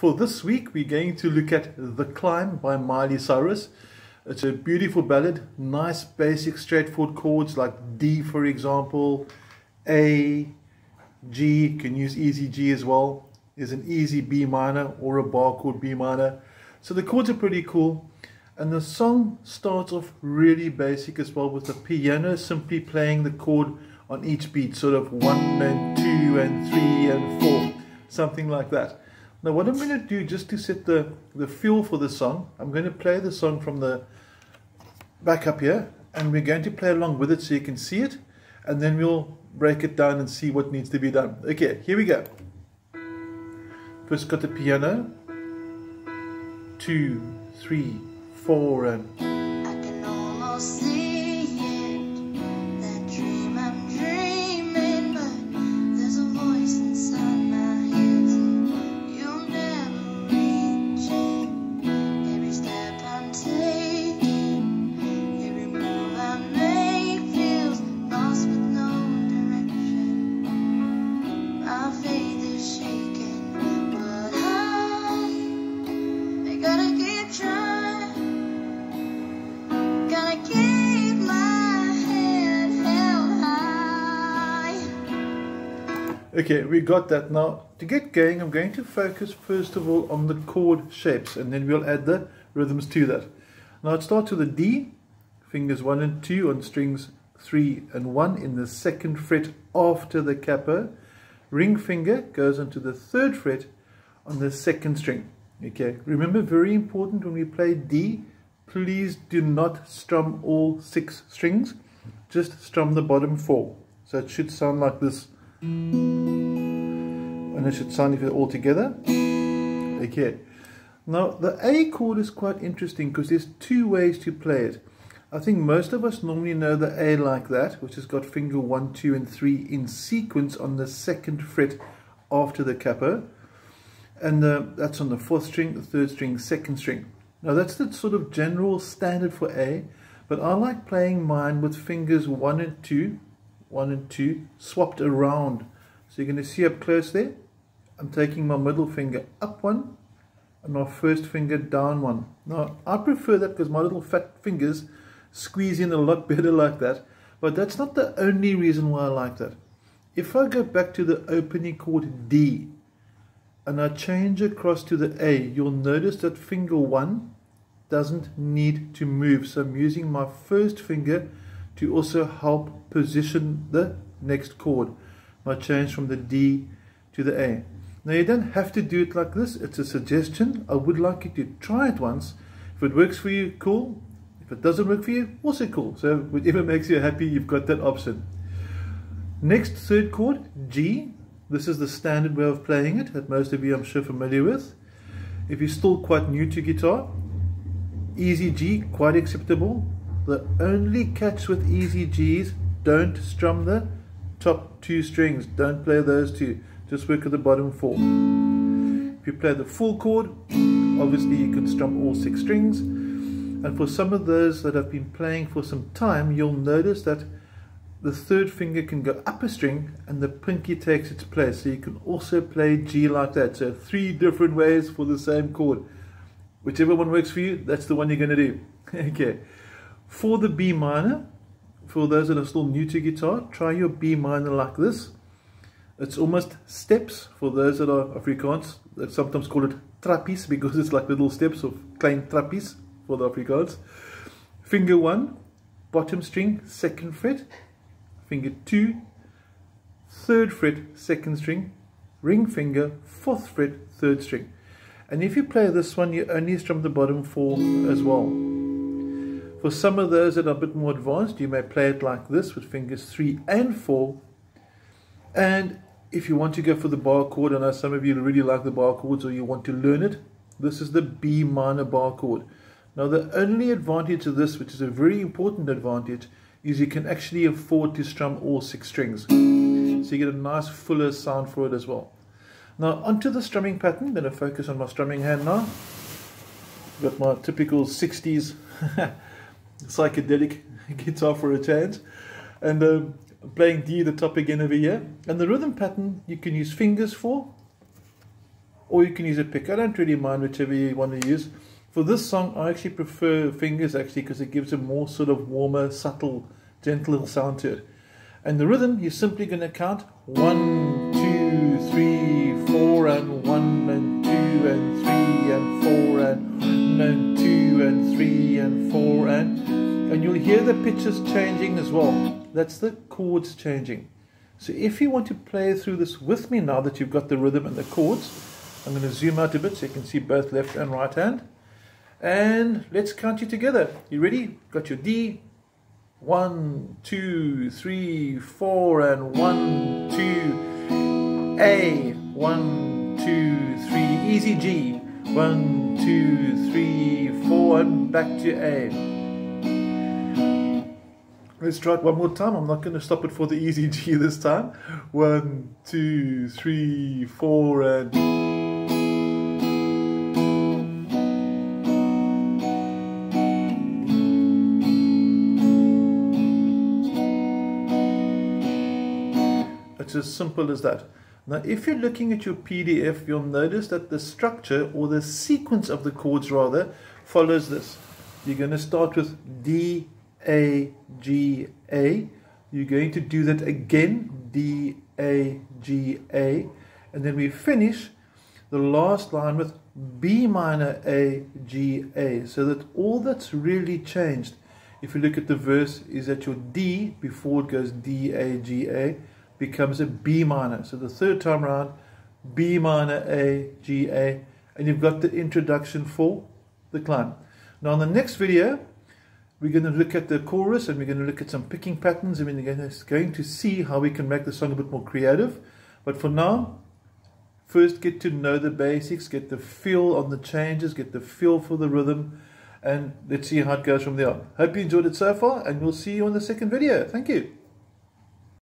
For this week, we're going to look at The Climb by Miley. It's a beautiful ballad, nice basic straightforward chords like D, for example, A, G. You can use easy G as well. There's an easy B minor or a bar chord B minor. So the chords are pretty cool. And the song starts off really basic as well, with the piano simply playing the chord on each beat, sort of 1 and 2 and 3 and 4, something like that. Now what I'm going to do, just to set the feel for the song, I'm going to play the song from the back up here, and we're going to play along with it so you can see it, and then we'll break it down and see what needs to be done. Okay, here we go. First got the piano, 2, 3, 4 and... I can almost see it, that dream I'm dreaming, but there's a voice inside my head saying you'll never reach it. Every step I'm taking, every move I make feels lost with no direction. My faith is shaking, but I gotta keep trying. Okay, we got that. Now, to get going, I'm going to focus first of all on the chord shapes, and then we'll add the rhythms to that. Now, it starts with a D, fingers 1 and 2 on strings 3 and 1 in the 2nd fret after the capo. Ring finger goes onto the 3rd fret on the 2nd string. Okay, remember, very important when we play D, please do not strum all 6 strings, just strum the bottom 4. So it should sound like this. And it should sound if it's all together. Okay. Now the A chord is quite interesting because there's 2 ways to play it. I think most of us normally know the A like that, which has got finger 1, 2 and 3 in sequence on the 2nd fret after the capo. And that's on the 4th string, the 3rd string, 2nd string. Now that's the sort of general standard for A, but I like playing mine with fingers 1 and 2, 1 and 2 swapped around. So you're going to see up close there, I'm taking my middle finger up 1 and my first finger down 1. Now I prefer that because my little fat fingers squeeze in a lot better like that, but that's not the only reason why I like that. If I go back to the opening chord D and I change across to the A, you'll notice that finger 1 doesn't need to move. So I'm using my first finger to also help position the next chord. My change from the D to the A. Now you don't have to do it like this, it's a suggestion. I would like you to try it once. If it works for you, cool. If it doesn't work for you, also cool. So whatever makes you happy, you've got that option. Next, 3rd chord, G. This is the standard way of playing it that most of you I'm sure familiar with. If you're still quite new to guitar, easy G, quite acceptable. The only catch with easy G's, don't strum the top 2 strings. Don't play those 2. Just work at the bottom 4. If you play the full chord, obviously you can strum all 6 strings. And for some of those that have been playing for some time, you'll notice that the 3rd finger can go up a string and the pinky takes its place. So you can also play G like that. So 3 different ways for the same chord. Whichever one works for you, that's the one you're going to do. Okay. For the B minor, for those that are still new to guitar, try your B minor like this. It's almost steps for those that are Afrikaans. They sometimes call it trappies because it's like little steps of klein trappies for the Afrikaans. Finger 1, bottom string, 2nd fret. Finger 2, 3rd fret, 2nd string. Ring finger, 4th fret, 3rd string. And if you play this one, you only strum the bottom 4 as well. For some of those that are a bit more advanced, you may play it like this with fingers 3 and 4. And if you want to go for the bar chord, I know some of you really like the bar chords or you want to learn it, this is the B minor bar chord. Now the only advantage of this, which is a very important advantage, is you can actually afford to strum all 6 strings. So you get a nice fuller sound for it as well. Now onto the strumming pattern. I'm going to focus on my strumming hand now. Got my typical 60s psychedelic guitar for a change, and playing D the top again over here. And the rhythm pattern you can use fingers for, or you can use a pick. I don't really mind whichever you want to use. For this song, I actually prefer fingers actually because it gives a more sort of warmer, subtle, gentle sound to it. And the rhythm, you're simply going to count 1, 2, 3, 4, and 1 and 2 and 3 and 4 and 1 and 2 and 3 and 4 and you'll hear the pitches changing as well. That's the chords changing. So if you want to play through this with me now that you've got the rhythm and the chords, I'm going to zoom out a bit so you can see both left and right hand. And let's count you together. You ready? Got your D. 1, 2, 3, 4, and 1, 2. A. 1, 2, 3. Easy G. 1, 2, 3, 4, and back to A. Let's try it one more time. I'm not going to stop it for the easy G this time. 1, 2, 3, 4, and... It's as simple as that. Now, if you're looking at your PDF, you'll notice that the structure, or the sequence of the chords rather, follows this. You're going to start with D, A, G, A. You're going to do that again, D, A, G, A. And then we finish the last line with B minor, A, G, A. So that all that's really changed, if you look at the verse, is that your D, before it goes D, A, G, A, becomes a B minor. So the third time around, B minor, A, G, A. And you've got the introduction for the climb. Now in the next video, we're going to look at the chorus and we're going to look at some picking patterns and we're going to see how we can make the song a bit more creative. But for now, first get to know the basics, get the feel on the changes, get the feel for the rhythm, and let's see how it goes from there on. Hope you enjoyed it so far, and we'll see you on the second video. Thank you.